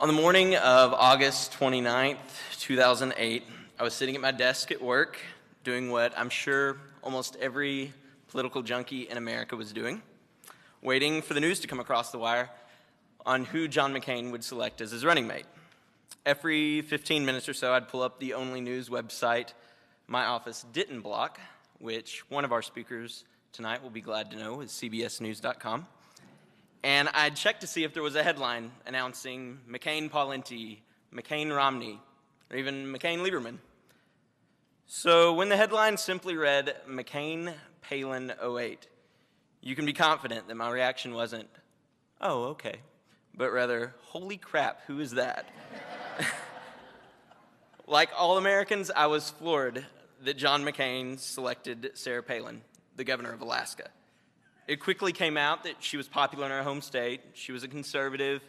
On the morning of August 29th, 2008, I was sitting at my desk at work doing what I'm sure almost every political junkie in America was doing, waiting for the news to come across the wire on who John McCain would select as his running mate. Every 15 minutes or so, I'd pull up the only news website my office didn't block, which one of our speakers tonight will be glad to know is cbsnews.com. And I'd check to see if there was a headline announcing McCain Pawlenty, McCain Romney, or even McCain Lieberman. So when the headline simply read, McCain Palin 08, you can be confident that my reaction wasn't, oh, okay, but rather, holy crap, who is that? Like all Americans, I was floored that John McCain selected Sarah Palin, the governor of Alaska. It quickly came out that she was popular in her home state, she was a conservative,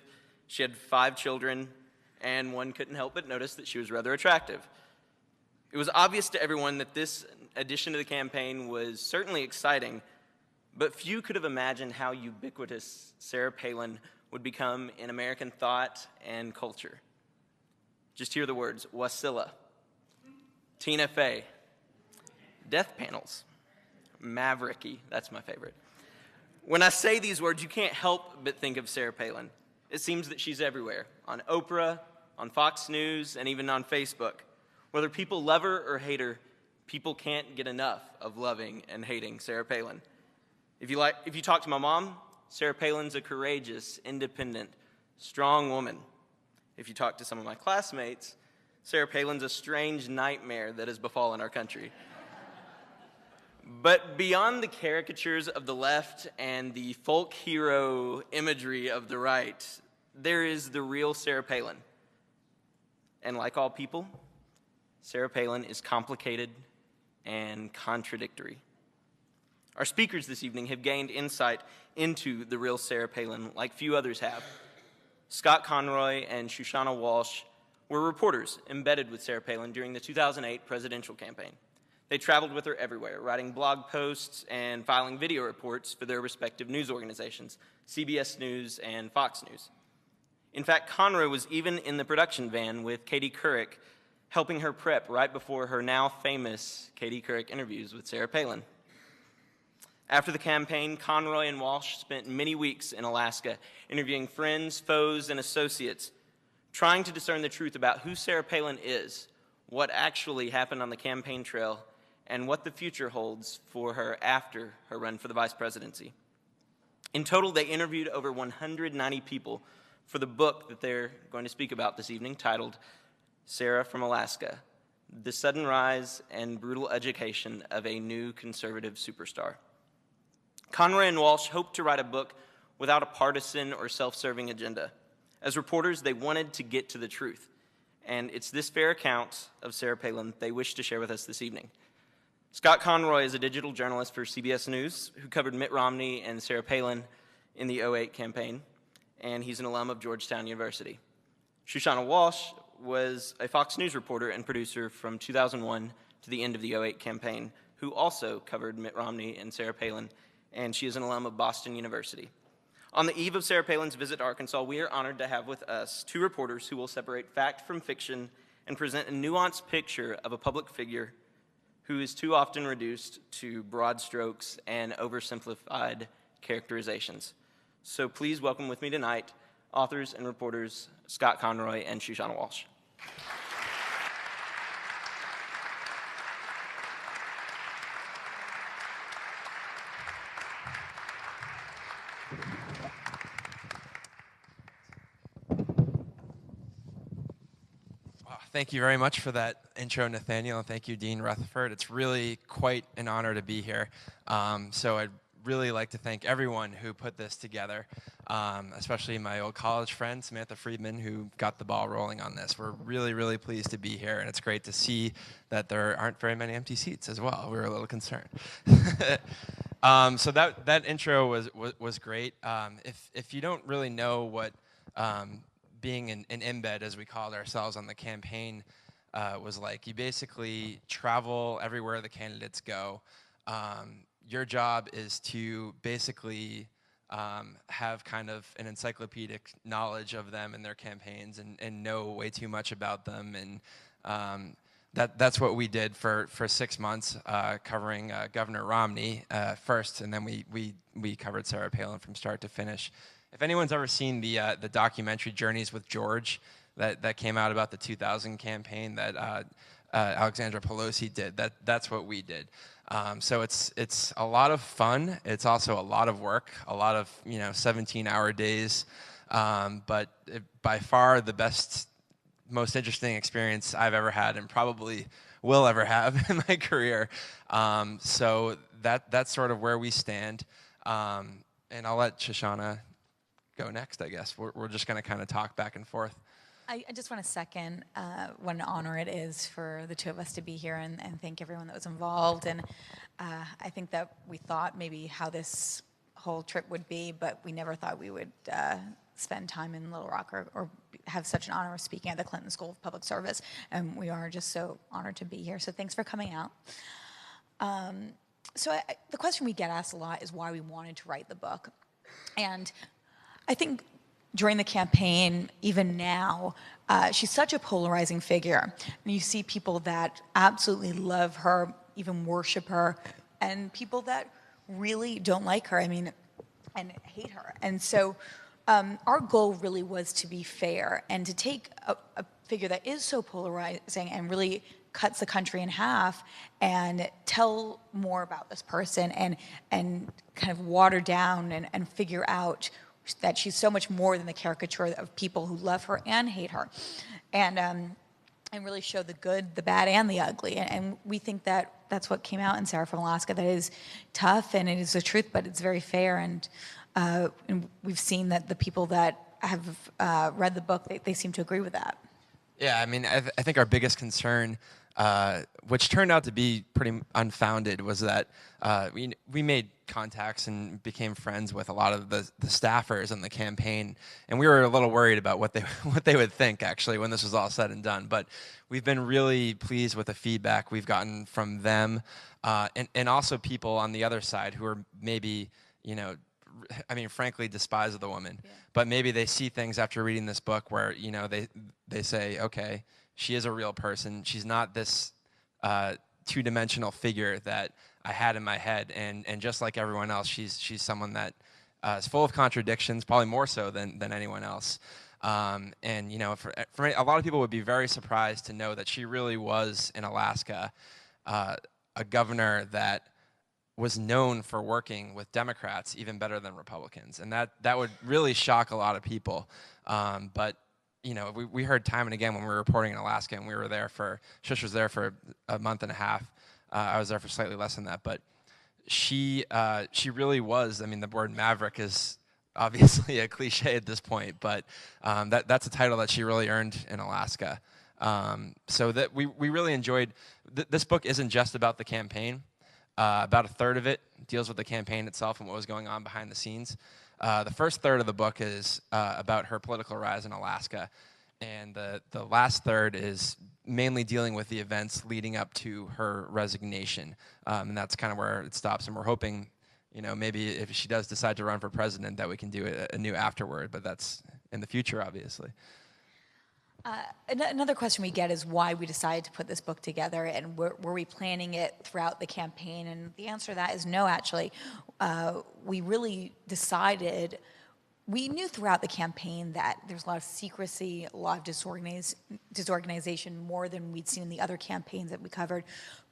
she had 5 children, and one couldn't help but notice that she was rather attractive. It was obvious to everyone that this addition to the campaign was certainly exciting, but few could have imagined how ubiquitous Sarah Palin would become in American thought and culture. Just hear the words, Wasilla, Tina Fey, death panels, mavericky, that's my favorite. When I say these words, you can't help but think of Sarah Palin. It seems that she's everywhere, on Oprah, on Fox News, and even on Facebook. Whether people love her or hate her, people can't get enough of loving and hating Sarah Palin. If you talk to my mom, Sarah Palin's a courageous, independent, strong woman. If you talk to some of my classmates, Sarah Palin's a strange nightmare that has befallen our country. But beyond the caricatures of the left and the folk hero imagery of the right, there is the real Sarah Palin. And like all people, Sarah Palin is complicated and contradictory. Our speakers this evening have gained insight into the real Sarah Palin like few others have. Scott Conroy and Shushannah Walshe were reporters embedded with Sarah Palin during the 2008 presidential campaign. They traveled with her everywhere, writing blog posts and filing video reports for their respective news organizations, CBS News and Fox News. In fact, Conroy was even in the production van with Katie Couric, helping her prep right before her now famous Katie Couric interviews with Sarah Palin. After the campaign, Conroy and Walshe spent many weeks in Alaska interviewing friends, foes, and associates, trying to discern the truth about who Sarah Palin is, what actually happened on the campaign trail, and what the future holds for her after her run for the vice presidency. In total, they interviewed over 190 people for the book that they're going to speak about this evening, titled Sarah from Alaska, The Sudden Rise and Brutal Education of a New Conservative Superstar. Conroy and Walshe hoped to write a book without a partisan or self-serving agenda. As reporters, they wanted to get to the truth, and it's this fair account of Sarah Palin they wish to share with us this evening. Scott Conroy is a digital journalist for CBS News who covered Mitt Romney and Sarah Palin in the 2008 campaign, and he's an alum of Georgetown University. Shushannah Walshe was a Fox News reporter and producer from 2001 to the end of the 2008 campaign, who also covered Mitt Romney and Sarah Palin, and she is an alum of Boston University. On the eve of Sarah Palin's visit to Arkansas, we are honored to have with us 2 reporters who will separate fact from fiction and present a nuanced picture of a public figure who is too often reduced to broad strokes and oversimplified characterizations. So please welcome with me tonight authors and reporters Scott Conroy and Shushannah Walshe. Thank you very much for that intro, Nathaniel, and thank you, Dean Rutherford. It's really quite an honor to be here. So I'd really like to thank everyone who put this together, especially my old college friend, Samantha Friedman, who got the ball rolling on this. We're really, really pleased to be here, and it's great to see that there aren't very many empty seats as well. We were a little concerned. So that intro was great. If you don't really know what being an embed, as we called ourselves on the campaign, was like, you basically travel everywhere the candidates go. Your job is to basically have kind of an encyclopedic knowledge of them and their campaigns and know way too much about them. And that's what we did for 6 months, covering Governor Romney first, and then we covered Sarah Palin from start to finish. If anyone's ever seen the documentary Journeys with George that came out about the 2000 campaign that Alexandra Pelosi did, that's what we did. So it's a lot of fun. It's also a lot of work, a lot of 17-hour days, but by far the best, most interesting experience I've ever had and probably will ever have in my career. So that's sort of where we stand. And I'll let Shushannah go next, I guess. We're just going to kind of talk back and forth. I just want to second what an honor it is for the two of us to be here and thank everyone that was involved. And I think that we thought maybe how this whole trip would be, but we never thought we would spend time in Little Rock or have such an honor of speaking at the Clinton School of Public Service. And we are just so honored to be here. So thanks for coming out. The question we get asked a lot is why we wanted to write the book. And I think during the campaign, even now, she's such a polarizing figure. And you see people that absolutely love her, even worship her, and people that really don't like her, and hate her. And so our goal really was to be fair and to take a figure that is so polarizing and really cuts the country in half and tell more about this person and kind of water down and figure out that she's so much more than the caricature of people who love her and hate her, and really show the good, the bad, and the ugly. And we think that that's what came out in Sarah from Alaska. That is tough and it is the truth, but it's very fair. And we've seen that the people that have read the book, they seem to agree with that. Yeah, I think our biggest concern, which turned out to be pretty unfounded, was that we made contacts and became friends with a lot of the staffers in the campaign, and we were a little worried about what they would think actually when this was all said and done. But we've been really pleased with the feedback we've gotten from them, and also people on the other side who are maybe frankly despise of the woman, yeah. But maybe they see things after reading this book where they say, okay, she is a real person. She's not this two-dimensional figure that I had in my head, and just like everyone else, she's someone that is full of contradictions, probably more so than anyone else. For a lot of people would be very surprised to know that she really was in Alaska a governor that was known for working with Democrats even better than Republicans, and that would really shock a lot of people. But we heard time and again when we were reporting in Alaska, and we were there Shush was there for a month and a half. I was there for slightly less than that, but she really was. The word maverick is obviously a cliche at this point, but that's a title that she really earned in Alaska. So that we really enjoyed. This book isn't just about the campaign. About a third of it deals with the campaign itself and what was going on behind the scenes. The first third of the book is about her political rise in Alaska, and the last third is mainly dealing with the events leading up to her resignation, and that's kind of where it stops. And we're hoping, maybe if she does decide to run for president, that we can do a new afterword, but that's in the future, obviously. Another question we get is why we decided to put this book together, and were we planning it throughout the campaign? And the answer to that is no, actually. We really decided, we knew throughout the campaign that there's a lot of secrecy, a lot of disorganization, more than we'd seen in the other campaigns that we covered.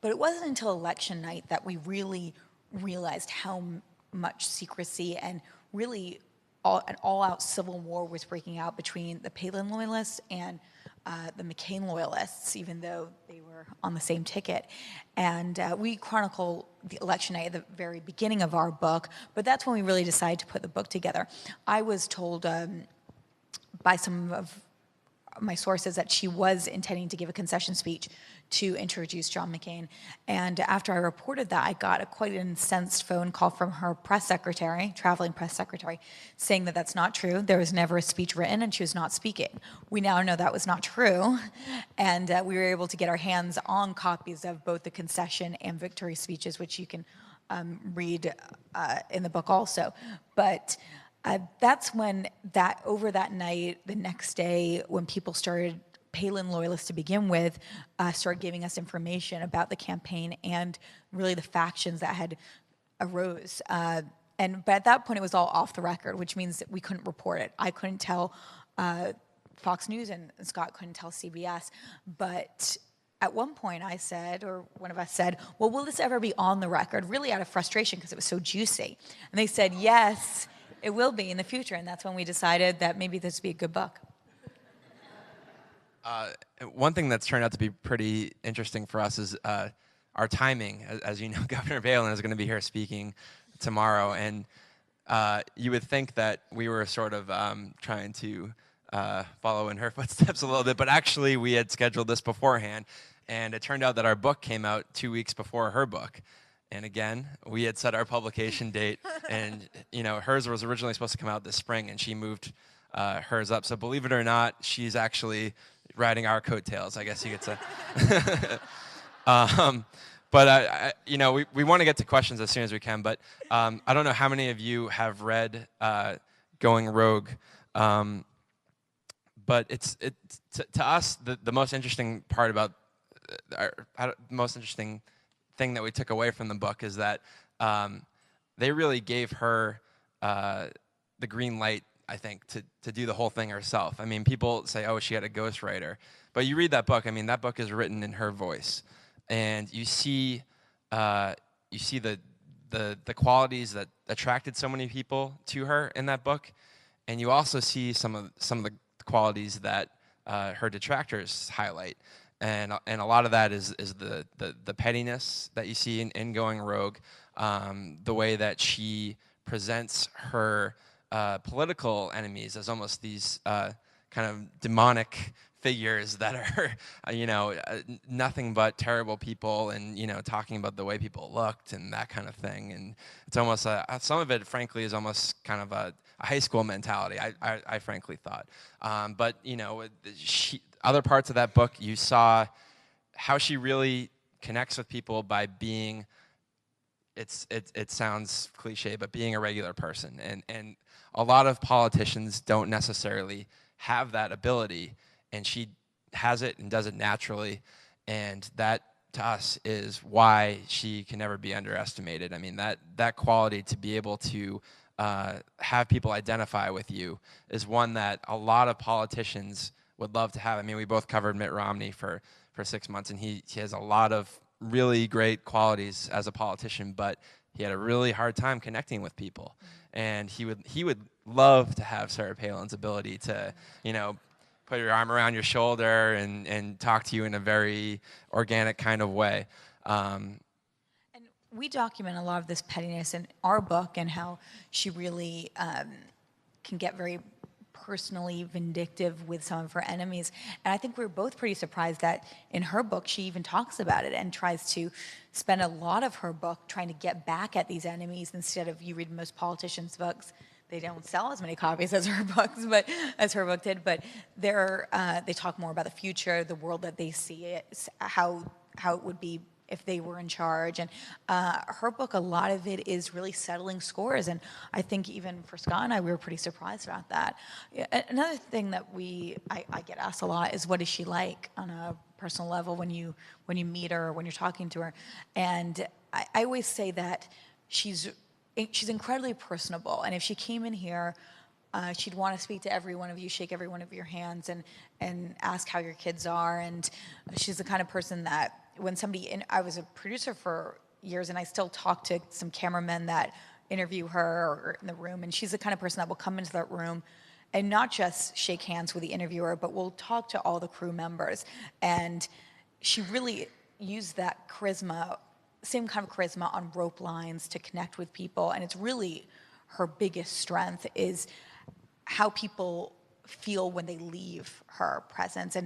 But it wasn't until election night that we really realized how much secrecy and really an all-out civil war was breaking out between the Palin loyalists and the McCain loyalists, even though they were on the same ticket. And we chronicle the election night at the very beginning of our book, but that's when we really decided to put the book together. I was told by some of my sources that she was intending to give a concession speech to introduce John McCain. And after I reported that, I got quite an incensed phone call from her press secretary, traveling press secretary, saying that that's not true. There was never a speech written and she was not speaking. We now know that was not true. And we were able to get our hands on copies of both the concession and victory speeches, which you can read in the book also. But that's when over that night, the next day, when people started, Palin loyalists to begin with, started giving us information about the campaign and really the factions that had arose. But at that point, it was all off the record, which means that we couldn't report it. I couldn't tell Fox News, and Scott couldn't tell CBS. But at one point I said, or one of us said, well, will this ever be on the record? Really out of frustration because it was so juicy. And they said, yes, it will be in the future. And that's when we decided that maybe this would be a good book. One thing that's turned out to be pretty interesting for us is our timing. As you know, Governor Palin is going to be here speaking tomorrow. And you would think that we were sort of trying to follow in her footsteps a little bit, but actually we had scheduled this beforehand, and it turned out that our book came out 2 weeks before her book. And again, we had set our publication date, and hers was originally supposed to come out this spring, and she moved hers up. So believe it or not, she's actually riding our coattails, I guess you could say. But we want to get to questions as soon as we can. But I don't know how many of you have read Going Rogue. But it's to us the most interesting part about the most interesting thing that we took away from the book is that they really gave her the green light, I think, to do the whole thing herself. I mean, people say, oh, she had a ghostwriter, but you read that book. I mean, that book is written in her voice, and you see the qualities that attracted so many people to her in that book, and you also see some of the qualities that her detractors highlight, and a lot of that is the pettiness that you see in Going Rogue, the way that she presents her political enemies as almost these kind of demonic figures that are nothing but terrible people, and talking about the way people looked and that kind of thing. And it's almost some of it, frankly, is almost kind of a high school mentality, I frankly thought. But other parts of that book, you saw how she really connects with people by being, it sounds cliche, but being a regular person. And a lot of politicians don't necessarily have that ability, and she has it and does it naturally. And that, to us, is why she can never be underestimated. I mean, that quality to be able to have people identify with you is one that a lot of politicians would love to have. I mean, we both covered Mitt Romney for 6 months, and he has a lot of really great qualities as a politician, but he had a really hard time connecting with people. And he would love to have Sarah Palin's ability to, put your arm around your shoulder and talk to you in a very organic kind of way. We document a lot of this pettiness in our book, and how she really can get very personally vindictive with some of her enemies. And I think we were both pretty surprised that in her book she even talks about it and tries to spend a lot of her book trying to get back at these enemies, instead of, you read most politicians' books, they don't sell as many copies as her books, but as her book did. But they talk more about the future, the world that they see it, how it would be if they were in charge. And her book, a lot of it is really settling scores. And I think even for Scott and I, we were pretty surprised about that. Another thing that I get asked a lot is, what is she like on a personal level when you meet her, or when you're talking to her? And I always say that she's incredibly personable. And if she came in here, she'd want to speak to every one of you, shake every one of your hands, and ask how your kids are. And she's the kind of person that when I was a producer for years, and I still talk to some cameramen that interview her or in the room, and she's the kind of person that will come into that room and not just shake hands with the interviewer, but will talk to all the crew members. And she really used that charisma, same kind of charisma, on rope lines to connect with people. And it's really her biggest strength, is how people feel when they leave her presence.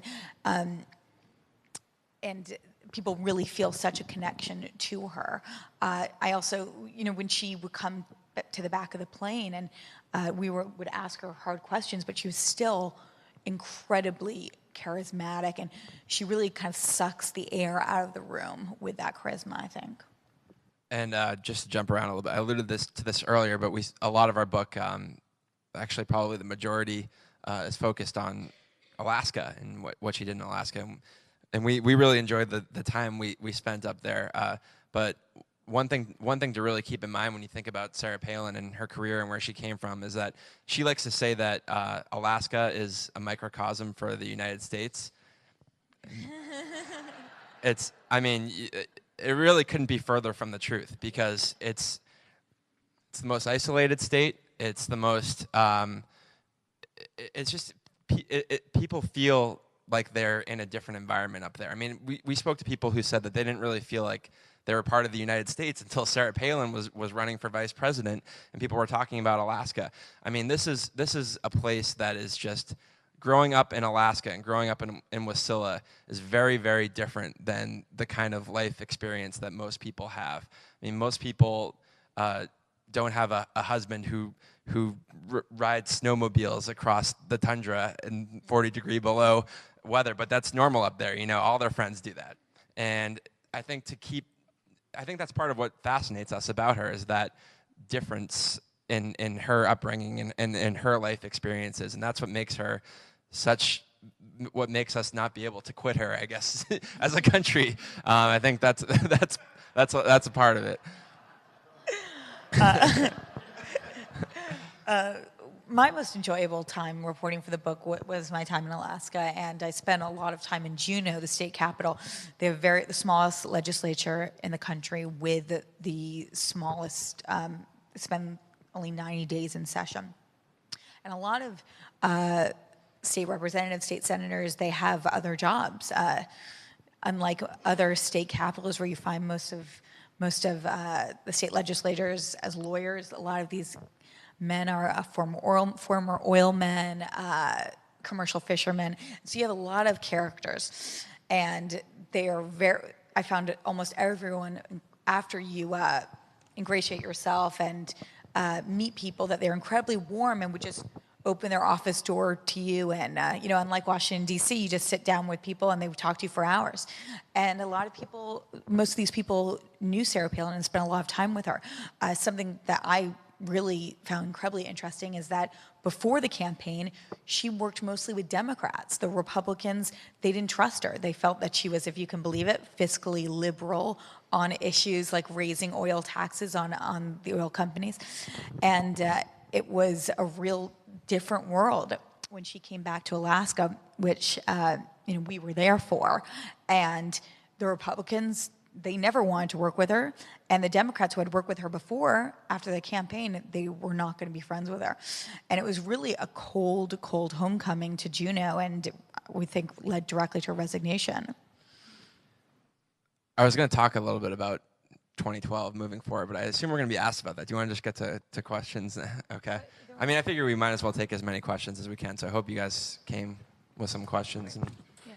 And people really feel such a connection to her. I also, when she would come to the back of the plane, and we would ask her hard questions, but she was still incredibly charismatic, and she really kind of sucks the air out of the room with that charisma, I think. And just to jump around a little bit, I alluded to this earlier, but a lot of our book, actually probably the majority, is focused on Alaska and what she did in Alaska. And we really enjoyed the time we spent up there. But one thing to really keep in mind when you think about Sarah Palin and her career and where she came from is that she likes to say that Alaska is a microcosm for the United States. It really couldn't be further from the truth, because it's the most isolated state. It's the most, it's just, people feel like they're in a different environment up there. I mean, we spoke to people who said that they didn't really feel like they were part of the United States until Sarah Palin was running for vice president and people were talking about Alaska. I mean, this is a place that is just, growing up in Alaska and growing up in Wasilla is very, very different than the kind of life experience that most people have. I mean, most people don't have a husband who rides snowmobiles across the tundra in 40-degree below weather, but that's normal up there. You know, all their friends do that. And I think that's part of what fascinates us about her, is that difference in her upbringing and in her life experiences, and that's what makes her what makes us not be able to quit her, I guess, as a country. I think that's a part of it. My most enjoyable time reporting for the book was my time in Alaska, and I spent a lot of time in Juneau, the state capital. They have the smallest legislature in the country with the smallest, spend only 90 days in session. And a lot of state representatives, state senators, they have other jobs. Unlike other state capitals where you find most of the state legislators as lawyers, a lot of these men are former oil men, commercial fishermen. So you have a lot of characters, and they are I found almost everyone, after you ingratiate yourself and meet people, that they're incredibly warm and would just open their office door to you. And, unlike Washington, D.C., you just sit down with people and they would talk to you for hours. And a lot of people, most of these people knew Sarah Palin and spent a lot of time with her. Something that I really found incredibly interesting is that before the campaign, she worked mostly with Democrats. The Republicans, they didn't trust her. They felt that she was, if you can believe it, fiscally liberal on issues like raising oil taxes on the oil companies. And it was a real different world when she came back to Alaska, which we were there for. And the Republicans, they never wanted to work with her. And the Democrats who had worked with her before, after the campaign, they were not going to be friends with her. And it was really a cold, cold homecoming to Juneau, and we think led directly to her resignation. I was going to talk a little bit about 2012 moving forward, but I assume we're going to be asked about that. Do you want to just get to questions? Okay. I mean, I figure we might as well take as many questions as we can, so I hope you guys came with some questions. And yeah.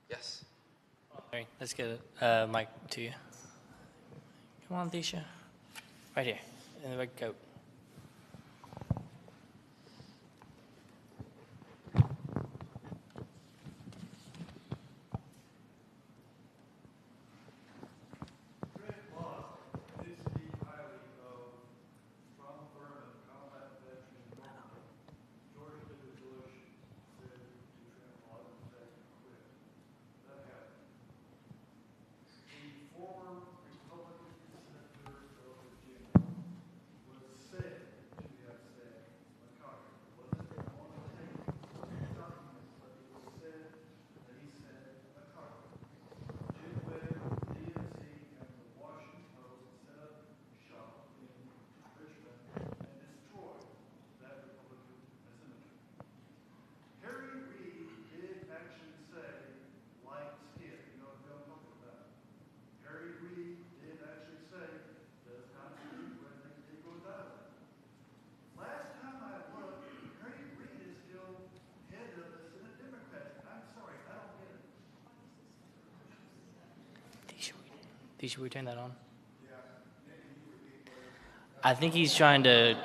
Yes. All right, let's get a mic to you. Come on, Tisha. Right here, in the red coat. Should we turn that on? I think he's trying to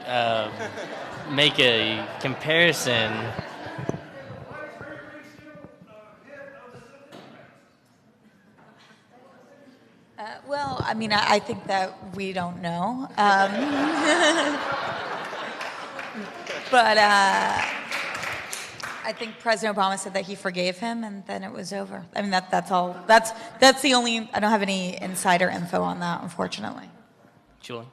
make a comparison. I mean, I think that we don't know. But I think President Obama said that he forgave him, and then it was over. I mean, that's all. That's the only. I don't have any insider info on that, unfortunately. Julie.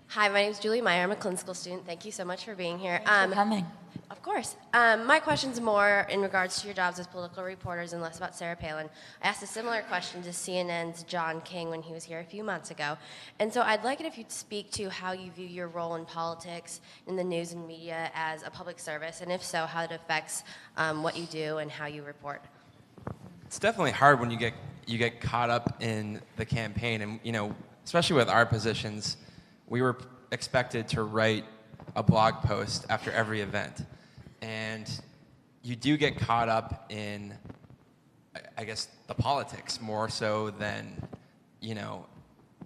Hi, my name is Julie Meyer. I'm a clinical student. Thank you so much for being here. Thanks for coming. Of course. My question's more in regards to your jobs as political reporters and less about Sarah Palin. I asked a similar question to CNN's John King when he was here a few months ago. And so I'd like it if you'd speak to how you view your role in politics, in the news and media as a public service, and if so, how it affects what you do and how you report. It's definitely hard when you get caught up in the campaign, and especially with our positions, we were expected to write a blog post after every event. And you do get caught up in, I guess, the politics more so than,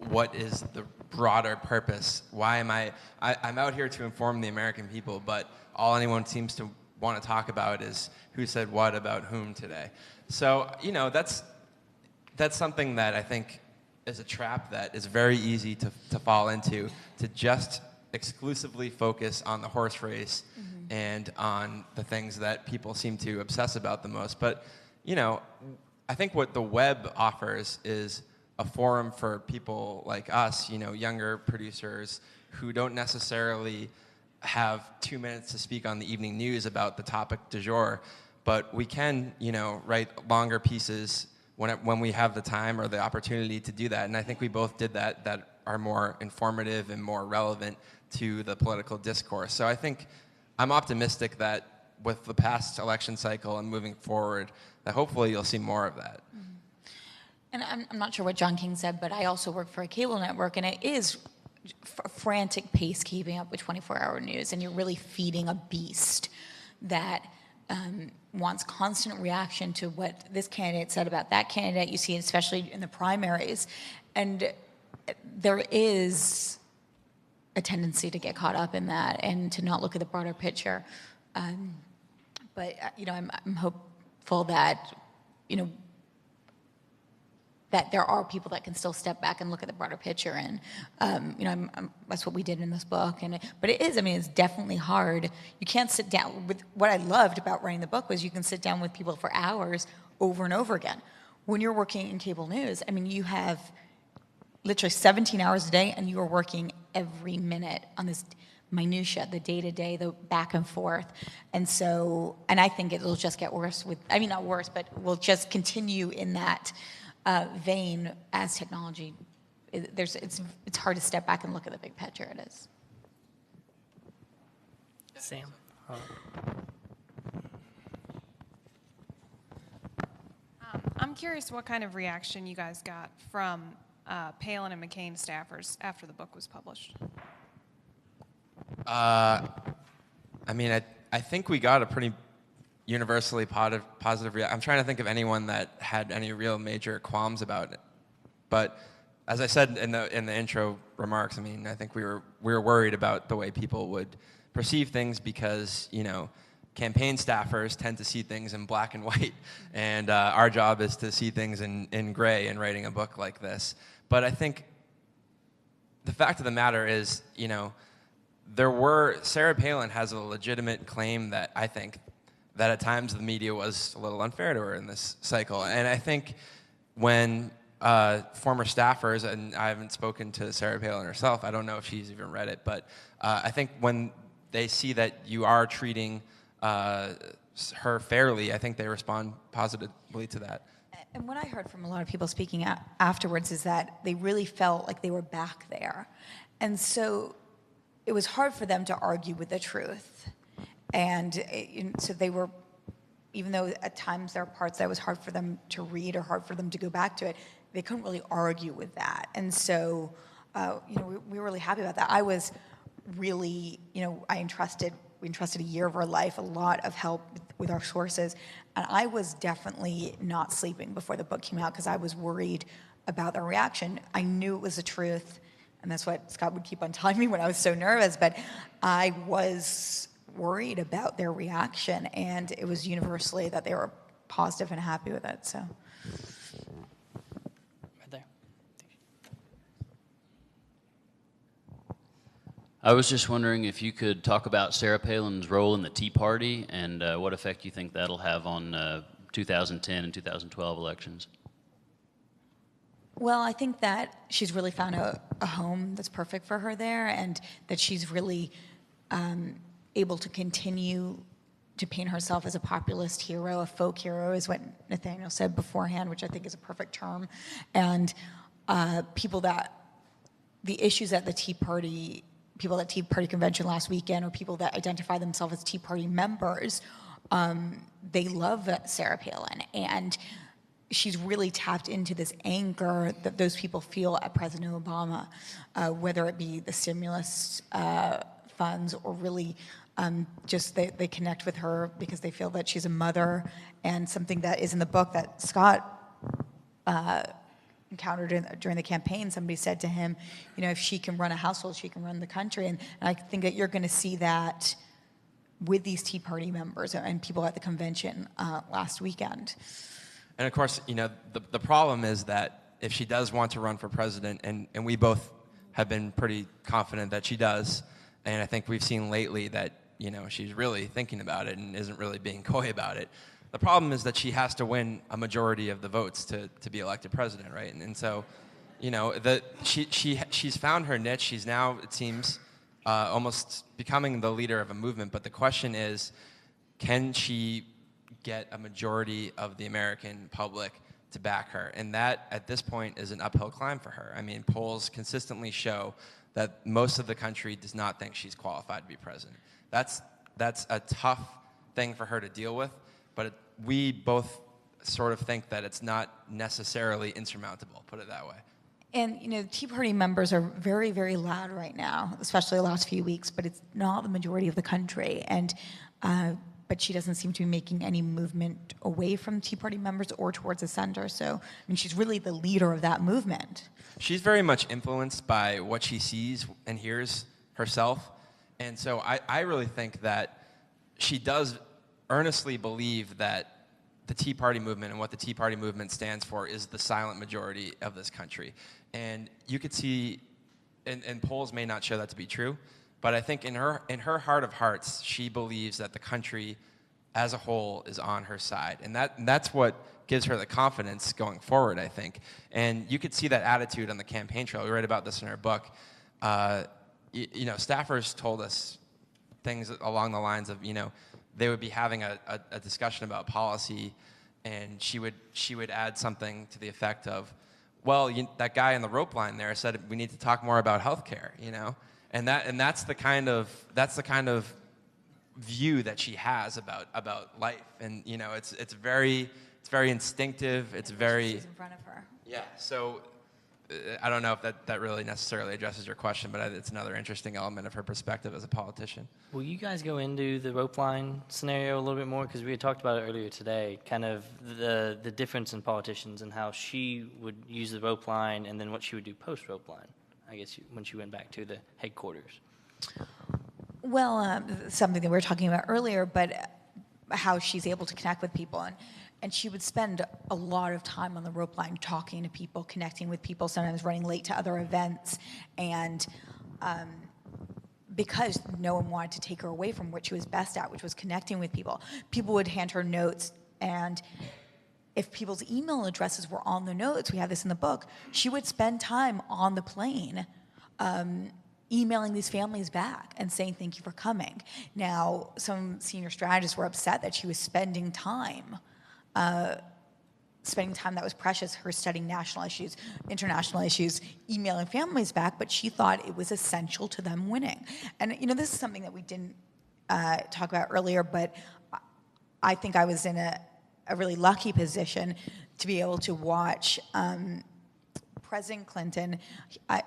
what is the broader purpose? Why am I'm out here to inform the American people, but all anyone seems to want to talk about is who said what about whom today. So, that's something that I think is a trap that is very easy to fall into, to just exclusively focus on the horse race and on the things that people seem to obsess about the most. But, I think what the web offers is a forum for people like us, younger producers who don't necessarily have 2 minutes to speak on the evening news about the topic du jour, but we can, write longer pieces when we have the time or the opportunity to do that. And I think we both did that are more informative and more relevant to the political discourse. So I think I'm optimistic that with the past election cycle and moving forward, that hopefully you'll see more of that. And I'm not sure what John King said, but I also work for a cable network, and it is frantic pace keeping up with 24-hour news, and you're really feeding a beast that wants constant reaction to what this candidate said about that candidate. You see it especially in the primaries. And there is a tendency to get caught up in that and to not look at the broader picture. But I'm hopeful that, that there are people that can still step back and look at the broader picture. And, that's what we did in this book. But it is, it's definitely hard. You can't sit down with, what I loved about writing the book was you can sit down with people for hours over and over again. When you're working in cable news, you have literally 17 hours a day, and you are working every minute on this minutia, the day-to-day, the back and forth. And I think it'll just get worse not worse, but we'll just continue in that vein as technology. It's hard to step back and look at the big picture. It is. Sam. I'm curious what kind of reaction you guys got from Palin and McCain staffers after the book was published. I think we got a pretty universally positive reaction. I'm trying to think of anyone that had any real major qualms about it. But as I said in the intro remarks, I think we were worried about the way people would perceive things because, campaign staffers tend to see things in black and white, and our job is to see things in gray in writing a book like this. But I think the fact of the matter is, Sarah Palin has a legitimate claim that I think that at times the media was a little unfair to her in this cycle. And I think when former staffers, and I haven't spoken to Sarah Palin herself, I don't know if she's even read it, but I think when they see that you are treating her fairly, I think they respond positively to that. And what I heard from a lot of people speaking afterwards is that they really felt like they were back there. And so it was hard for them to argue with the truth. And so they were, even though at times there are parts that was hard for them to read or hard for them to go back to it, they couldn't really argue with that. And so, we were really happy about that. I was really, we entrusted a year of our life, a lot of help with our sources. And I was definitely not sleeping before the book came out because I was worried about their reaction. I knew it was the truth, and that's what Scott would keep on telling me when I was so nervous, but I was worried about their reaction, and it was universally that they were positive and happy with it. So, Right there. I was just wondering if you could talk about Sarah Palin's role in the Tea Party and what effect you think that'll have on 2010 and 2012 elections. Well, I think that she's really found a home that's perfect for her there, and that she's really able to continue to paint herself as a populist hero, a folk hero, is what Nathaniel said beforehand, which I think is a perfect term. And the issues at the Tea Party, people at Tea Party convention last weekend, or people that identify themselves as Tea Party members, they love Sarah Palin. And she's really tapped into this anger that those people feel at President Obama, whether it be the stimulus funds or really just they connect with her because they feel that she's a mother. And something that is in the book that Scott encountered during the campaign, somebody said to him, if she can run a household, she can run the country. And I think that you're going to see that with these Tea Party members and people at the convention last weekend. And of course, the problem is that if she does want to run for president, and we both have been pretty confident that she does, and I think we've seen lately that, she's really thinking about it and isn't really being coy about it. The problem is that she has to win a majority of the votes to be elected president, right? And so, she's found her niche. She's now, it seems, almost becoming the leader of a movement. But the question is, can she get a majority of the American public to back her? And that, at this point, is an uphill climb for her. I mean, polls consistently show that most of the country does not think she's qualified to be president. That's a tough thing for her to deal with, but we both sort of think that it's not necessarily insurmountable, put it that way. And, Tea Party members are very, very loud right now, especially the last few weeks, but it's not the majority of the country. And but she doesn't seem to be making any movement away from Tea Party members or towards the center. So, she's really the leader of that movement. She's very much influenced by what she sees and hears herself. And so I really think that she does earnestly believe that the Tea Party movement and what the Tea Party movement stands for is the silent majority of this country. And you could see, and polls may not show that to be true, but I think in her heart of hearts, she believes that the country as a whole is on her side. And that's what gives her the confidence going forward, I think. And you could see that attitude on the campaign trail. We write about this in our book. Staffers told us things along the lines of, they would be having a discussion about policy, and she would add something to the effect of, well, that guy in the rope line there said we need to talk more about healthcare, and that's the kind of view that she has about life, and it's very instinctive. It's very She's in front of her. Yeah. So I don't know if that really necessarily addresses your question, but it's another interesting element of her perspective as a politician. Will you guys go into the rope line scenario a little bit more? Because we had talked about it earlier today, kind of the difference in politicians and how she would use the rope line and then what she would do post-rope line, I guess, when she went back to the headquarters. Well, something that we were talking about earlier, but how she's able to connect with people. And she would spend a lot of time on the rope line talking to people, connecting with people, sometimes running late to other events. And because no one wanted to take her away from what she was best at, which was connecting with people, people would hand her notes. And if people's email addresses were on the notes, we have this in the book, she would spend time on the plane emailing these families back and saying, thank you for coming. Now, some senior strategists were upset that she was spending time that was precious, her studying national issues, international issues, emailing families back, but she thought it was essential to them winning. And, this is something that we didn't talk about earlier, but I think I was in a really lucky position to be able to watch President Clinton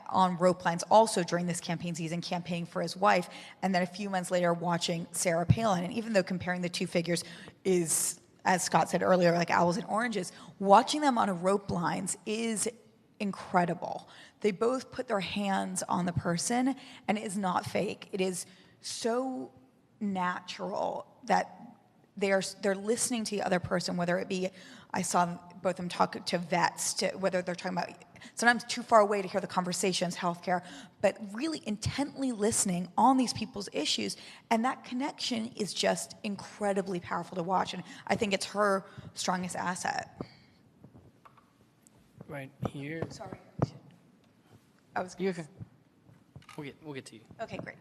on rope lines also during this campaign season, campaigning for his wife, and then a few months later watching Sarah Palin. And even though comparing the two figures is, as Scott said earlier, like apples and oranges, watching them on a rope lines is incredible. They both put their hands on the person, and it is not fake. It is so natural that they're listening to the other person, whether it be, I saw both of them talk to vets, to whether they're talking about sometimes too far away to hear the conversations, healthcare, but really intently listening on these people's issues. And that connection is just incredibly powerful to watch. And I think it's her strongest asset. Right here. Sorry. I was. You okay? We'll get to you. Okay, great.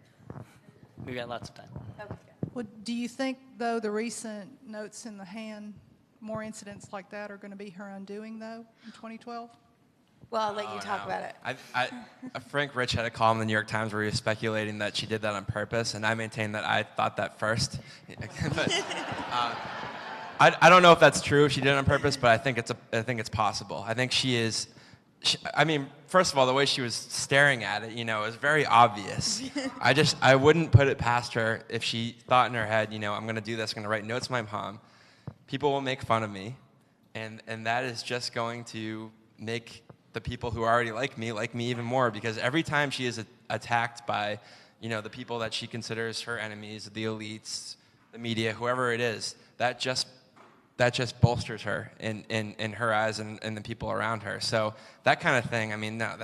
We got lots of time. Okay. Well, do you think, though, the recent notes in the hand, more incidents like that are going to be her undoing, though, in 2012? Well, I'll let you talk about it. Frank Rich had a column in the New York Times where he was speculating that she did that on purpose, and I maintain that I thought that first. But, I don't know if that's true, if she did it on purpose, but I think it's possible. I think she is. I mean, first of all, the way she was staring at it, is very obvious. I wouldn't put it past her if she thought in her head, I'm going to do this, I'm going to write notes to my mom. People will make fun of me, and that is just going to make the people who already like me even more, because every time she is attacked by, the people that she considers her enemies, the elites, the media, whoever it is, that just bolsters her in her eyes and the people around her. So that kind of thing, I mean, no,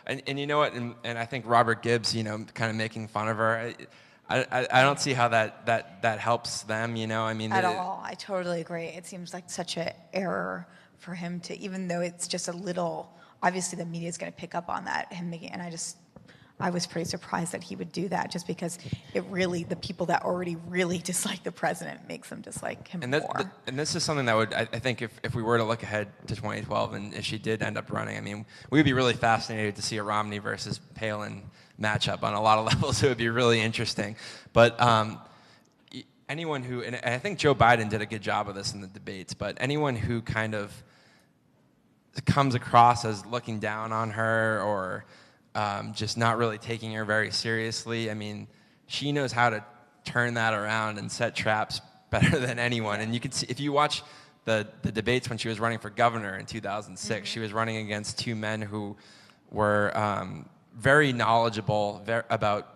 and you know what, and I think Robert Gibbs, kind of making fun of her, I don't see how that helps them, I mean. At all, I totally agree. It seems like such an error for him to, even though it's just a little, obviously the media is going to pick up on that, I was pretty surprised that he would do that, just because the people that already really dislike the president makes them dislike him more. And this is something that would, I think, if we were to look ahead to 2012, and if she did end up running, I mean, we would be really fascinated to see a Romney versus Palin matchup on a lot of levels. It would be really interesting. But anyone who, and I think Joe Biden did a good job of this in the debates, but anyone who kind of comes across as looking down on her or just not really taking her very seriously. I mean, she knows how to turn that around and set traps better than anyone. And you can see, if you watch the debates when she was running for governor in 2006, she was running against two men who were very knowledgeable about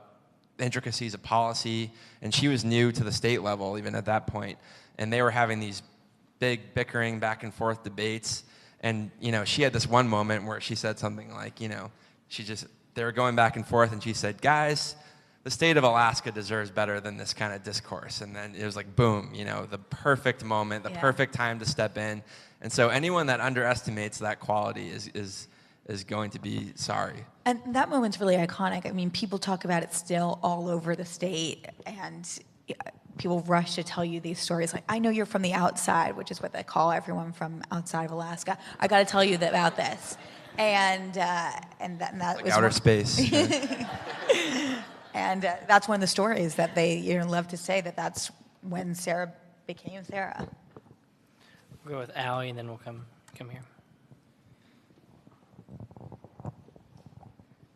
the intricacies of policy, and she was new to the state level even at that point. And they were having these big bickering back and forth debates. And, she had this one moment where she said something like, they were going back and forth, and she said, guys, the state of Alaska deserves better than this kind of discourse. And then it was like, boom, the perfect moment, the perfect time to step in. And so anyone that underestimates that quality is going to be sorry. And that moment's really iconic. I mean, people talk about it still all over the state, and people rush to tell you these stories. Like, I know you're from the outside, which is what they call everyone from outside of Alaska. I got to tell you about this. And that like was outer space. And that's one of the stories that they love to say, that's when Sarah became Sarah. We'll go with Allie, and then we'll come here.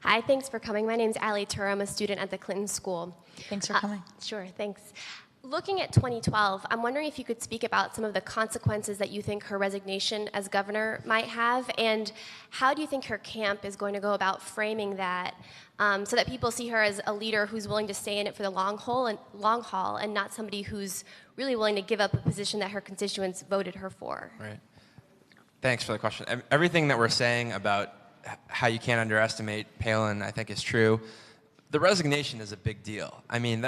Hi, thanks for coming. My name's Allie Turr. I'm a student at the Clinton School. Thanks for coming. Sure, thanks. Looking at 2012, I'm wondering if you could speak about some of the consequences that you think her resignation as governor might have, and how do you think her camp is going to go about framing that so that people see her as a leader who's willing to stay in it for the long haul and not somebody who's really willing to give up a position that her constituents voted her for? Right. Thanks for the question. Everything that we're saying about how you can't underestimate Palin, I think, is true. The resignation is a big deal. I mean,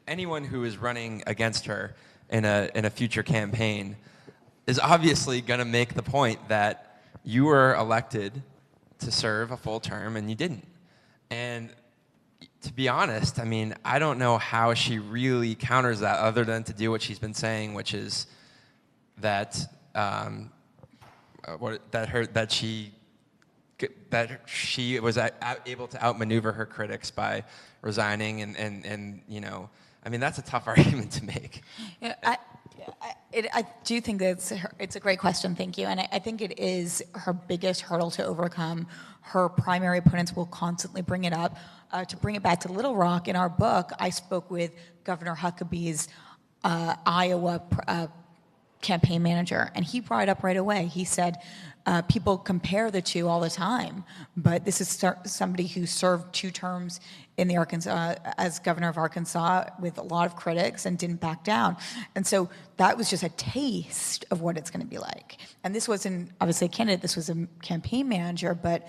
anyone who is running against her in a future campaign is obviously going to make the point that you were elected to serve a full term and you didn't. And to be honest, I mean, I don't know how she really counters that other than to do what she's been saying, which is that she was able to outmaneuver her critics by resigning, and I mean, that's a tough argument to make. Yeah, I do think that it's a great question, thank you, and I think it is her biggest hurdle to overcome. Her primary opponents will constantly bring it up. To bring it back to Little Rock, in our book, I spoke with Governor Huckabee's Iowa campaign manager, and he brought it up right away. He said, people compare the two all the time, but this is somebody who served 2 terms in the Arkansas as governor of Arkansas with a lot of critics and didn't back down. And so that was just a taste of what it's going to be like. And this wasn't obviously a candidate, this was a campaign manager, but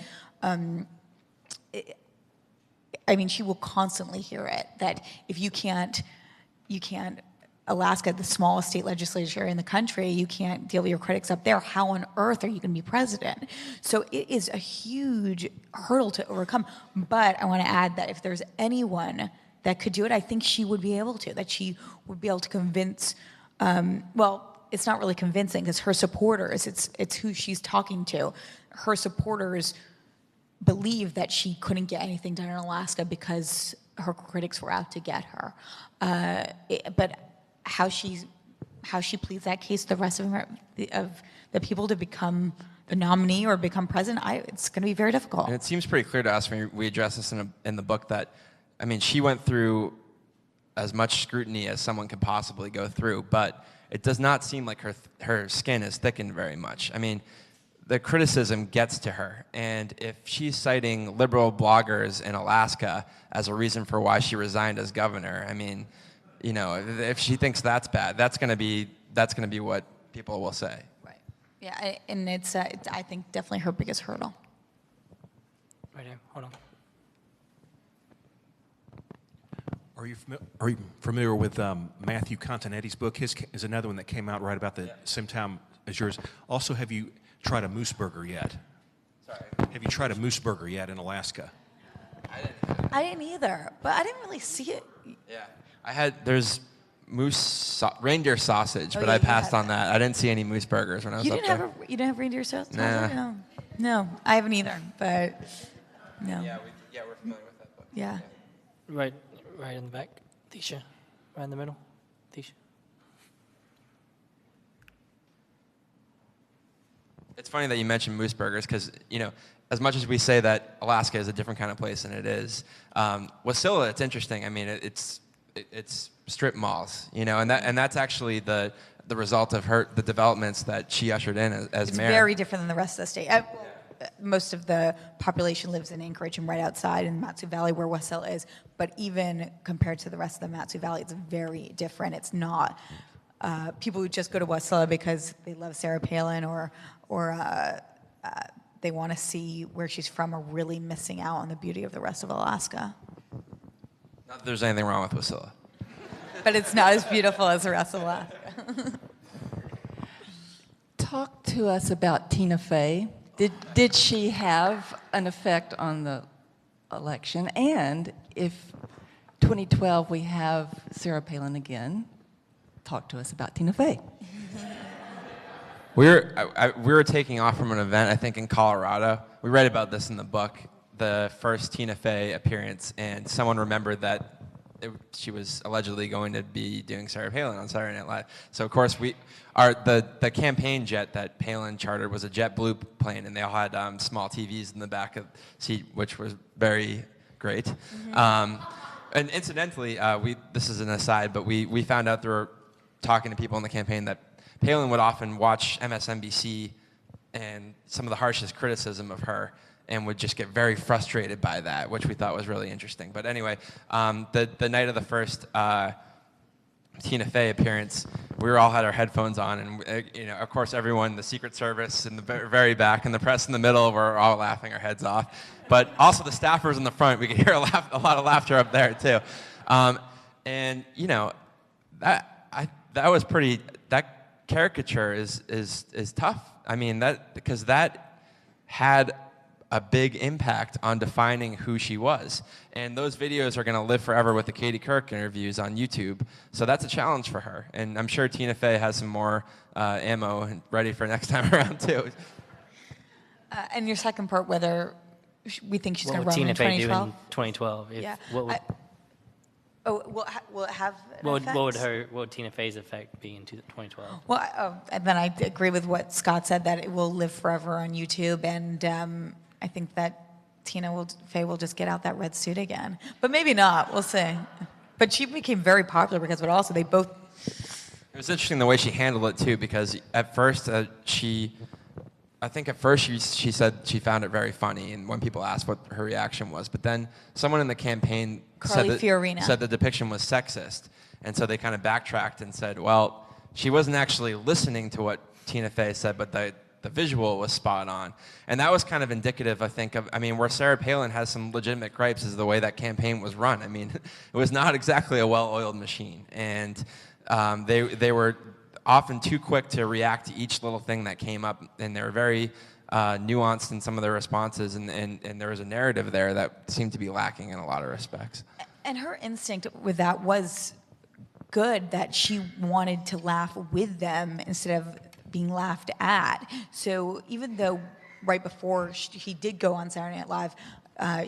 she will constantly hear it, that if you can't, Alaska, the smallest state legislature in the country, you can't deal with your critics up there. How on earth are you going to be president? So it is a huge hurdle to overcome. But I want to add that if there's anyone that could do it, I think she would be able to, that she would be able to convince, it's not really convincing because her supporters, it's who she's talking to. Her supporters believe that she couldn't get anything done in Alaska because her critics were out to get her. But how she pleads that case to the rest of the people to become the nominee or become president, it's going to be very difficult. And it seems pretty clear to us when we address this in the book that, she went through as much scrutiny as someone could possibly go through, but it does not seem like her skin is thickened very much. The criticism gets to her, and if she's citing liberal bloggers in Alaska as a reason for why she resigned as governor, if she thinks that's bad, that's going to be what people will say. Right. Yeah, and it's I think definitely her biggest hurdle. Right here. Hold on. Are you familiar with Matthew Continetti's book? His is another one that came out right about the same time as yours. Also, have you tried a moose burger yet? Sorry. Have you tried a moose burger yet in Alaska? I didn't either, but I didn't really see it. Yeah. There's reindeer sausage, but yeah, I passed on that. I didn't see any moose burgers when I was up there. You didn't have reindeer sausage? Nah. No, I haven't either, but no. Yeah, we're familiar with that book. Yeah. Right in the back. Tisha. Right in the middle. Tisha. It's funny that you mentioned moose burgers because, as much as we say that Alaska is a different kind of place than it is, Wasilla, it's interesting. It's strip malls, and that's actually the result of the developments that she ushered in as mayor. It's very different than the rest of the state. Most of the population lives in Anchorage and right outside in Matsu Valley where Wasilla is, but even compared to the rest of the Matsu Valley, it's very different. It's not people who just go to Wasilla because they love Sarah Palin or they want to see where she's from are really missing out on the beauty of the rest of Alaska. Not that there's anything wrong with Wasilla. But it's not as beautiful as the rest of Alaska. Talk to us about Tina Fey. Did she have an effect on the election? And if 2012 we have Sarah Palin again, talk to us about Tina Fey. We were taking off from an event, I think, in Colorado. We read about this in the book, the first Tina Fey appearance, and someone remembered that she was allegedly going to be doing Sarah Palin on Saturday Night Live. So, of course, the campaign jet that Palin chartered was a JetBlue plane, and they all had small TVs in the back of the seat, which was very great. Mm-hmm. And incidentally, this is an aside, but we found out through talking to people in the campaign that Palin would often watch MSNBC and some of the harshest criticism of her and would just get very frustrated by that, which we thought was really interesting. But anyway, the night of the first Tina Fey appearance, we all had our headphones on, and of course, everyone, the Secret Service in the very back and the press in the middle, were all laughing our heads off. But also the staffers in the front, we could hear a lot of laughter up there too. And that was pretty. That caricature is tough. Because that had a big impact on defining who she was. And those videos are going to live forever with the Katie Couric interviews on YouTube. So that's a challenge for her. And I'm sure Tina Fey has some more ammo ready for next time around, too. And your second part, whether we think she's going to run Tina in Fey 2012? do in 2012? Yeah. Will it have an effect? What would Tina Fey's effect be in 2012? Well, and then I agree with what Scott said, that it will live forever on YouTube, and I think that Tina Fey will just get out that red suit again. But maybe not, we'll see. But she became very popular because of it also. They both... It was interesting the way she handled it too, because at first she said she found it very funny, and when people asked what her reaction was, but then someone in the campaign said the depiction was sexist, and so they kind of backtracked and said, well, she wasn't actually listening to what Tina Fey said, but the visual was spot on. And that was kind of indicative, I think, where Sarah Palin has some legitimate gripes is the way that campaign was run. I mean, it was not exactly a well-oiled machine. And they were often too quick to react to each little thing that came up, and they were very nuanced in some of their responses, and there was a narrative there that seemed to be lacking in a lot of respects. And her instinct with that was good, that she wanted to laugh with them instead of being laughed at. So even though right before he did go on Saturday Night Live,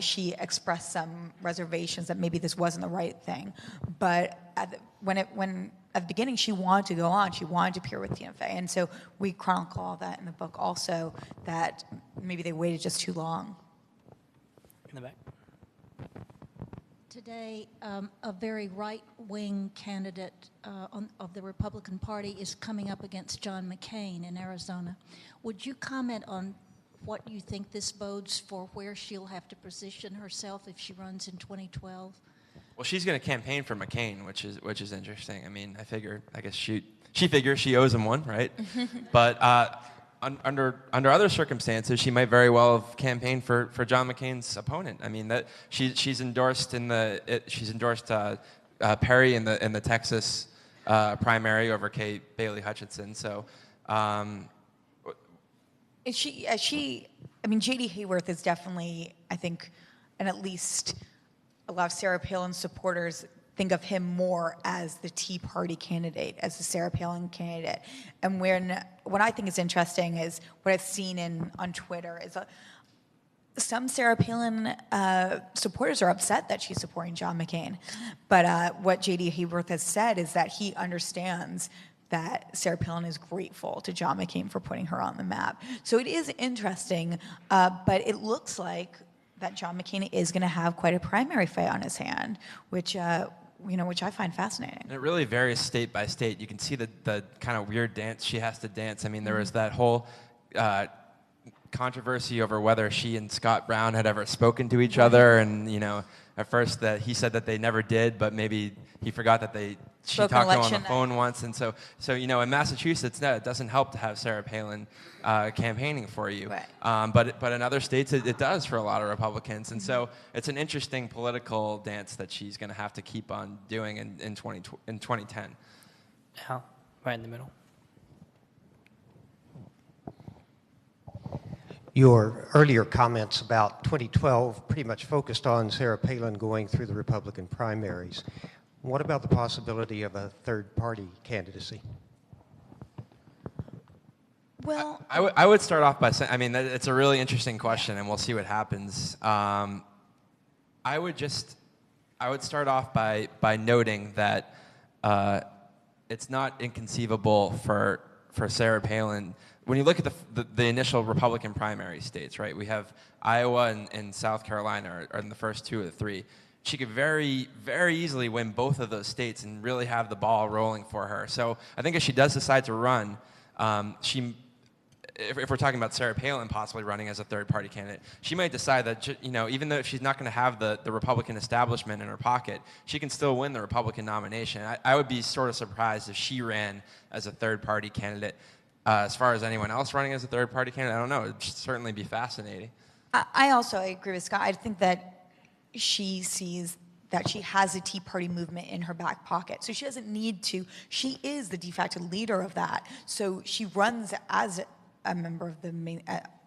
she expressed some reservations that maybe this wasn't the right thing. But at the beginning she wanted to go on, she wanted to appear with Tina Fey. And so we chronicle all that in the book also, that maybe they waited just too long. In the back. Today, a very right-wing candidate of the Republican Party is coming up against John McCain in Arizona. Would you comment on what you think this bodes for where she'll have to position herself if she runs in 2012? Well, she's going to campaign for McCain, which is interesting. I mean, I guess she figures she owes him one, right? But under other circumstances, she might very well have campaigned for John McCain's opponent. I mean, that she's endorsed Perry in the Texas primary over Kate Bailey Hutchinson. So, J.D. Hayworth is definitely, I think, and at least a lot of Sarah Palin supporters think of him more as the Tea Party candidate, as the Sarah Palin candidate. And what I think is interesting is what I've seen on Twitter is some Sarah Palin supporters are upset that she's supporting John McCain. But what J.D. Hayworth has said is that he understands that Sarah Palin is grateful to John McCain for putting her on the map. So it is interesting, but it looks like that John McCain is going to have quite a primary fight on his hand, which I find fascinating. And it really varies state by state. You can see the kind of weird dance she has to dance. I mean, there was that whole controversy over whether she and Scott Brown had ever spoken to each other, and at first that he said that they never did, but maybe he forgot that she talked to him on the phone once. And so in Massachusetts, no, it doesn't help to have Sarah Palin campaigning for you. Right. But in other states, it does for a lot of Republicans. And so it's an interesting political dance that she's going to have to keep on doing in 2010. Al, right in the middle. Your earlier comments about 2012 pretty much focused on Sarah Palin going through the Republican primaries. What about the possibility of a third-party candidacy? Well, I would start off by saying, it's a really interesting question, and we'll see what happens. I would start off by noting that it's not inconceivable for Sarah Palin. When you look at the initial Republican primary states, right? We have Iowa and South Carolina are in the first two of the three. She could very, very easily win both of those states and really have the ball rolling for her. So I think if she does decide to run, if we're talking about Sarah Palin possibly running as a third-party candidate, she might decide that, even though she's not going to have the Republican establishment in her pocket, she can still win the Republican nomination. I would be sort of surprised if she ran as a third-party candidate. As far as anyone else running as a third-party candidate, I don't know. It would certainly be fascinating. I agree with Scott. I think that she sees that she has a Tea Party movement in her back pocket. So she doesn't need to. She is the de facto leader of that. So she runs as a member of the main,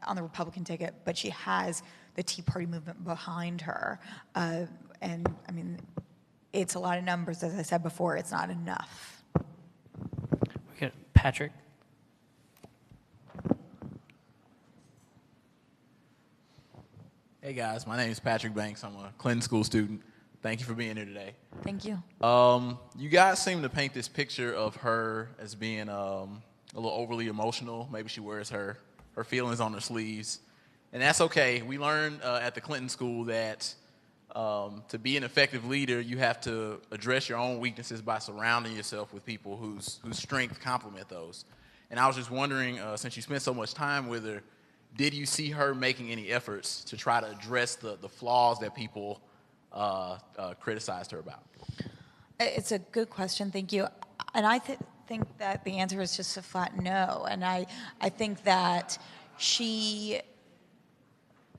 on the Republican ticket, but she has the Tea Party movement behind her. It's a lot of numbers. As I said before, it's not enough. We got Patrick. Hey guys, my name is Patrick Banks. I'm a Clinton School student. Thank you for being here today. Thank you. You guys seem to paint this picture of her as being a little overly emotional. Maybe she wears her feelings on her sleeves. And that's okay. We learned at the Clinton School that to be an effective leader, you have to address your own weaknesses by surrounding yourself with people whose strengths complement those. And I was just wondering, since you spent so much time with her, did you see her making any efforts to try to address the flaws that people criticized her about? It's a good question, thank you. And I think that the answer is just a flat no. And I think that she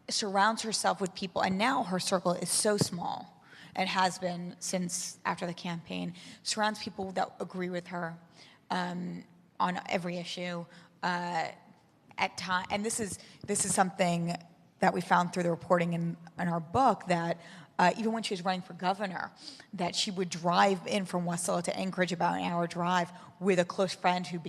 surrounds herself with people, and now her circle is so small, and has been since after the campaign, surrounds people that agree with her on every issue at time. And this is something that we found through the reporting in our book, that even when she was running for governor, that she would drive in from Westlaw to Anchorage, about an hour drive, with a close friend who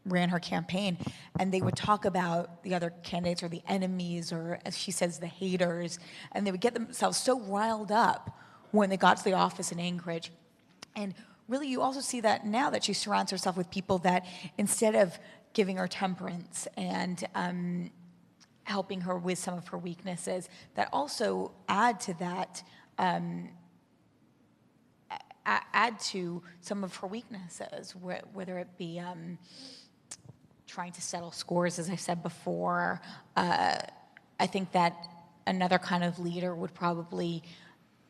ran her campaign, and they would talk about the other candidates, or the enemies, or, as she says, the haters, and they would get themselves so riled up when they got to the office in Anchorage. And really, you also see that now, that she surrounds herself with people that, instead of giving her temperance and helping her with some of her weaknesses, that also add to that, add to some of her weaknesses, whether it be trying to settle scores, as I said before. I think that another kind of leader would probably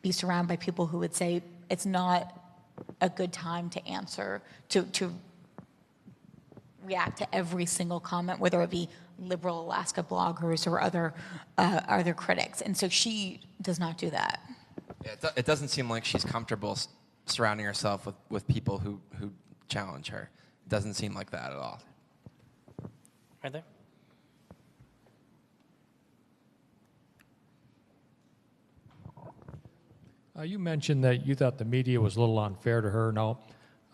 be surrounded by people who would say it's not a good time to answer, to react to every single comment, whether it be liberal Alaska bloggers or other critics. And so she does not do that. Yeah, it doesn't seem like she's comfortable surrounding herself with people who challenge her. It doesn't seem like that at all. Right there. You mentioned that you thought the media was a little unfair to her. Now,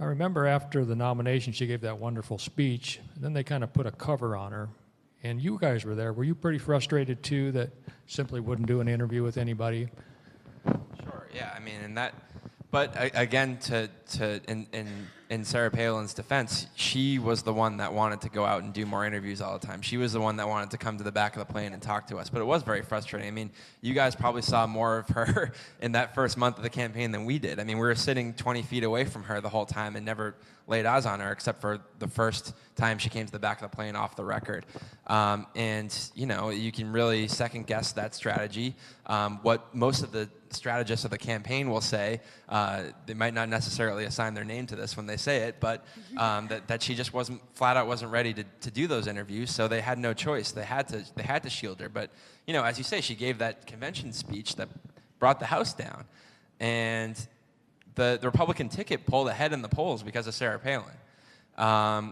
I remember after the nomination, she gave that wonderful speech, and then they kind of put a cover on her. And you guys were there. Were you pretty frustrated, too, that simply wouldn't do an interview with anybody? Sure, yeah. I mean, but again, in Sarah Palin's defense, she was the one that wanted to go out and do more interviews all the time. She was the one that wanted to come to the back of the plane and talk to us. But it was very frustrating. I mean, you guys probably saw more of her in that first month of the campaign than we did. I mean, we were sitting 20 feet away from her the whole time and never laid eyes on her, except for the first time she came to the back of the plane off the record. And, you know, you can really second guess that strategy. What most of the strategists of the campaign will say, they might not necessarily assign their name to this when they say it, but that she just flat out wasn't ready to do those interviews, so they had no choice. They had to shield her. But, you know, as you say, she gave that convention speech that brought the House down. And the Republican ticket pulled ahead in the polls because of Sarah Palin.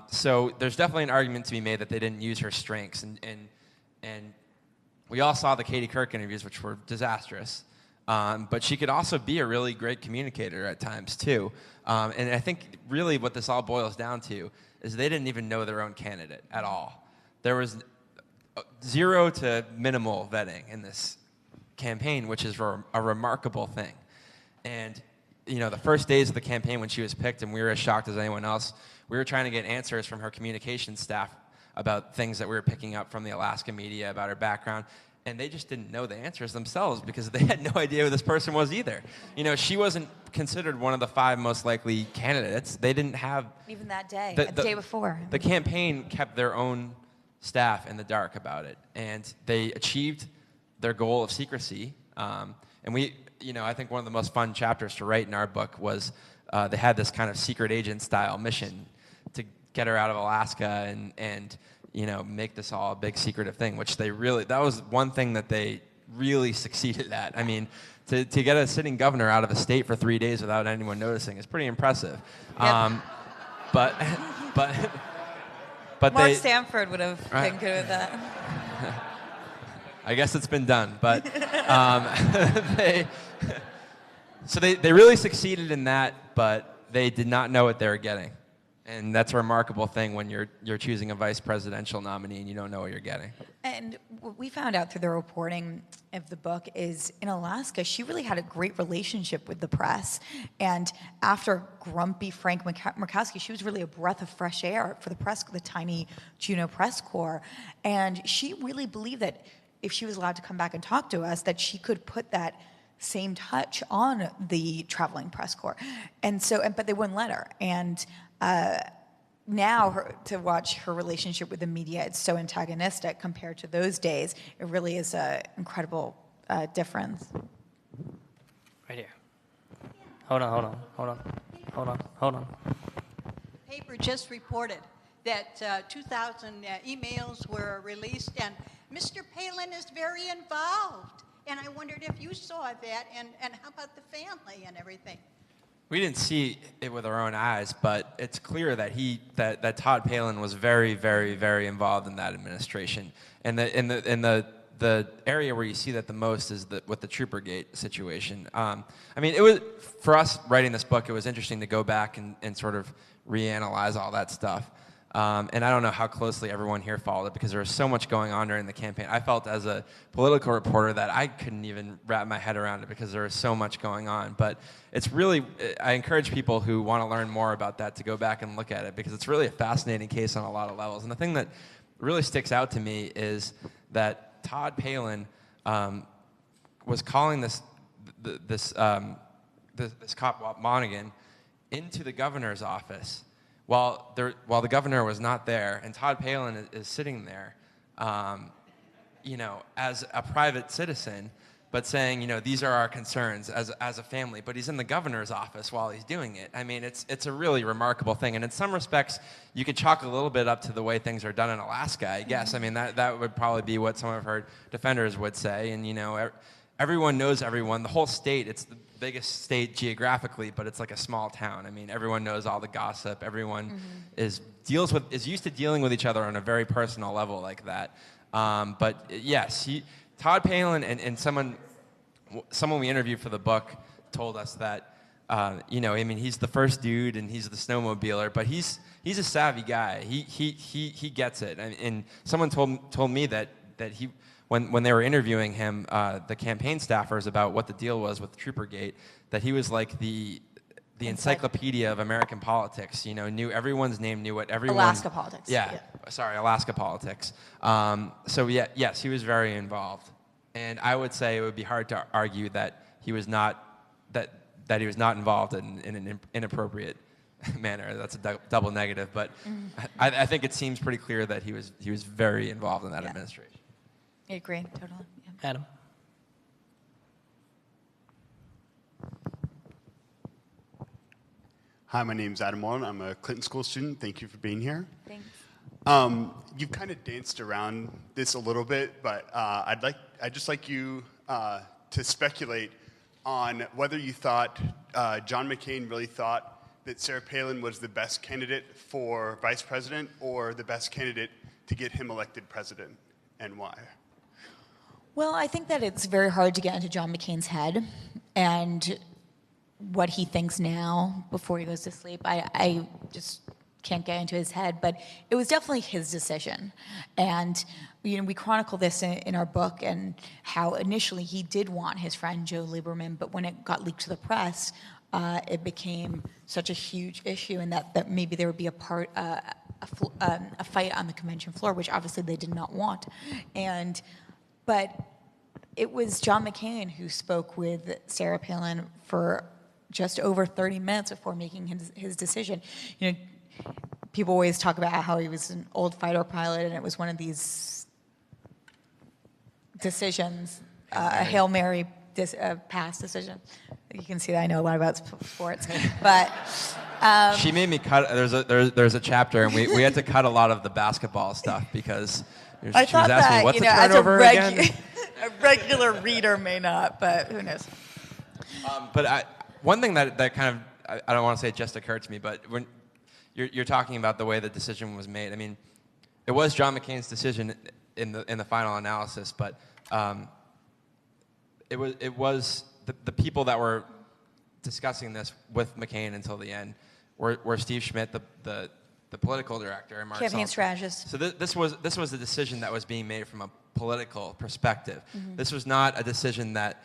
So there's definitely an argument to be made that they didn't use her strengths. And we all saw the Katie Couric interviews, which were disastrous. But she could also be a really great communicator at times, too. And I think really what this all boils down to is they didn't even know their own candidate at all. There was zero to minimal vetting in this campaign, which is a remarkable thing. And you know, the first days of the campaign when she was picked, and we were as shocked as anyone else, we were trying to get answers from her communications staff about things that we were picking up from the Alaska media about her background, and they just didn't know the answers themselves because they had no idea who this person was either. You know, she wasn't considered one of the 5 most likely candidates. They didn't have... Even that day, the day before. The campaign kept their own staff in the dark about it, and they achieved their goal of secrecy. And we... You know, I think one of the most fun chapters to write in our book was they had this kind of secret agent style mission to get her out of Alaska and you know, make this all a big secretive thing, which that was one thing that they really succeeded at. I mean, to get a sitting governor out of a state for 3 days without anyone noticing is pretty impressive. Yep. But Mark Stanford would have been good with that. I guess it's been done, but they really succeeded in that, but they did not know what they were getting, and that's a remarkable thing when you're choosing a vice presidential nominee and you don't know what you're getting. And what we found out through the reporting of the book is in Alaska, she really had a great relationship with the press, and after grumpy Frank Murkowski, she was really a breath of fresh air for the press, the tiny Juneau press corps, and she really believed that if she was allowed to come back and talk to us, that she could put that same touch on the traveling press corps. And so, but they wouldn't let her. And now to watch her relationship with the media, it's so antagonistic compared to those days. It really is an incredible difference. Right here. Hold on. The paper just reported that 2,000 emails were released, and Mr. Palin is very involved. And I wondered if you saw that, and how about the family and everything? We didn't see it with our own eyes, but it's clear that that Todd Palin was very, very, very involved in that administration. And the area where you see that the most is with the Troopergate situation. I mean, it was, for us writing this book, it was interesting to go back and sort of reanalyze all that stuff. And I don't know how closely everyone here followed it because there was so much going on during the campaign. I felt as a political reporter that I couldn't even wrap my head around it because there was so much going on. But it's really, I encourage people who want to learn more about that to go back and look at it because it's really a fascinating case on a lot of levels. And the thing that really sticks out to me is that Todd Palin was calling this cop Monaghan into the governor's office while the governor was not there, and Todd Palin is sitting there, as a private citizen, but saying, these are our concerns as a family. But he's in the governor's office while he's doing it. I mean, it's a really remarkable thing, and in some respects, you could chalk a little bit up to the way things are done in Alaska, I guess. I mean, that would probably be what some of her defenders would say, and everyone knows everyone. The whole state, it's the biggest state geographically, but it's like a small town. I mean, everyone knows all the gossip. Everyone is used to dealing with each other on a very personal level like that. But yes, Todd Palin and someone we interviewed for the book told us that he's the first dude and he's the snowmobiler, but he's a savvy guy. He gets it. And someone told me that he. When they were interviewing him, the campaign staffers about what the deal was with Troopergate, that he was like the encyclopedia of American politics. Knew everyone's name, knew what everyone. Alaska politics. Yeah. Sorry, Alaska politics. Yes, he was very involved, and I would say it would be hard to argue that he was not he was not involved in an inappropriate manner. That's a double negative, but I think it seems pretty clear that he was very involved in that administration. I agree, totally. Yeah. Adam. Hi, my name's Adam Warren. I'm a Clinton School student. Thank you for being here. Thanks. You've kind of danced around this a little bit, but I'd just like you to speculate on whether you thought John McCain really thought that Sarah Palin was the best candidate for vice president or the best candidate to get him elected president, and why. Well, I think that it's very hard to get into John McCain's head and what he thinks now before he goes to sleep. I just can't get into his head, but it was definitely his decision. And we chronicle this in our book and how initially he did want his friend Joe Lieberman, but when it got leaked to the press, it became such a huge issue, and that maybe there would be a fight on the convention floor, which obviously they did not want. But it was John McCain who spoke with Sarah Palin for just over 30 minutes before making his decision. People always talk about how he was an old fighter pilot, and it was one of these decisions, a Hail Mary pass decision. You can see that I know a lot about sports, but she made me cut. There's a chapter, and we had to cut a lot of the basketball stuff because she was asking me what's the turnover again. A regular reader may not, but who knows? But one thing that kind of, I don't want to say it just occurred to me, but when you're talking about the way the decision was made, I mean, it was John McCain's decision in the final analysis, but it was the people that were discussing this with McCain until the end were Steve Schmidt, the political director, and Mark Campaign Sullivan. strategist. So this was a decision that was being made from a political perspective. This was not a decision that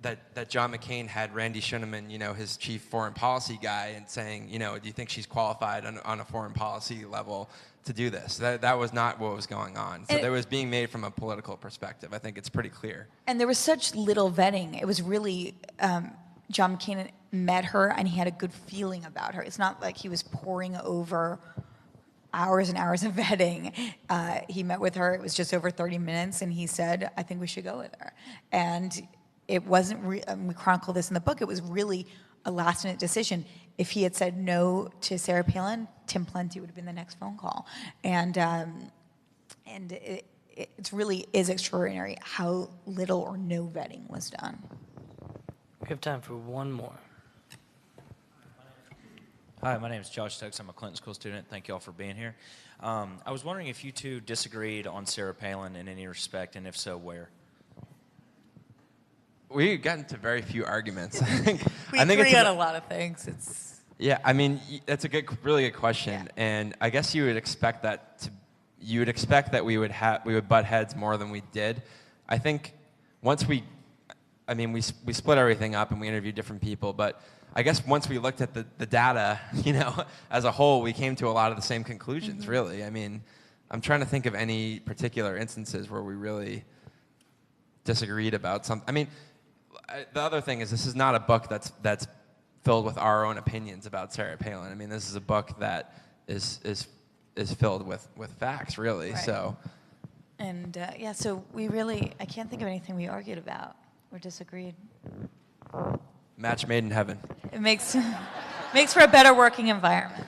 that John McCain had Randy Shuneman, his chief foreign policy guy, and saying, do you think she's qualified on a foreign policy level to do this? That was not what was going on. So that was being made from a political perspective. I think it's pretty clear. And there was such little vetting. It was really, John McCain met her and he had a good feeling about her. It's not like he was poring over hours and hours of vetting. He met with her, it was just over 30 minutes, and he said, I think we should go with her. And it wasn't, we chronicle this in the book, it was really a last-minute decision. If he had said no to Sarah Palin, Tim Plenty would have been the next phone call. And it really is extraordinary how little or no vetting was done. We have time for one more. Hi, my name is Josh Stokes. I'm a Clinton School student. Thank you all for being here. I was wondering if you two disagreed on Sarah Palin in any respect, and if so, where? We got into very few arguments. We agree on a lot of things. Yeah, I mean, that's a really good question, yeah. And I guess you would expect that we would butt heads more than we did. I think once we split everything up and we interviewed different people, but I guess once we looked at the data, as a whole, we came to a lot of the same conclusions. Mm-hmm. Really, I mean, I'm trying to think of any particular instances where we really disagreed about something. I mean, the other thing is this is not a book that's filled with our own opinions about Sarah Palin. I mean, this is a book that is filled with facts, really. Right. So. And so I can't think of anything we argued about or disagreed. Match made in heaven. It makes for a better working environment.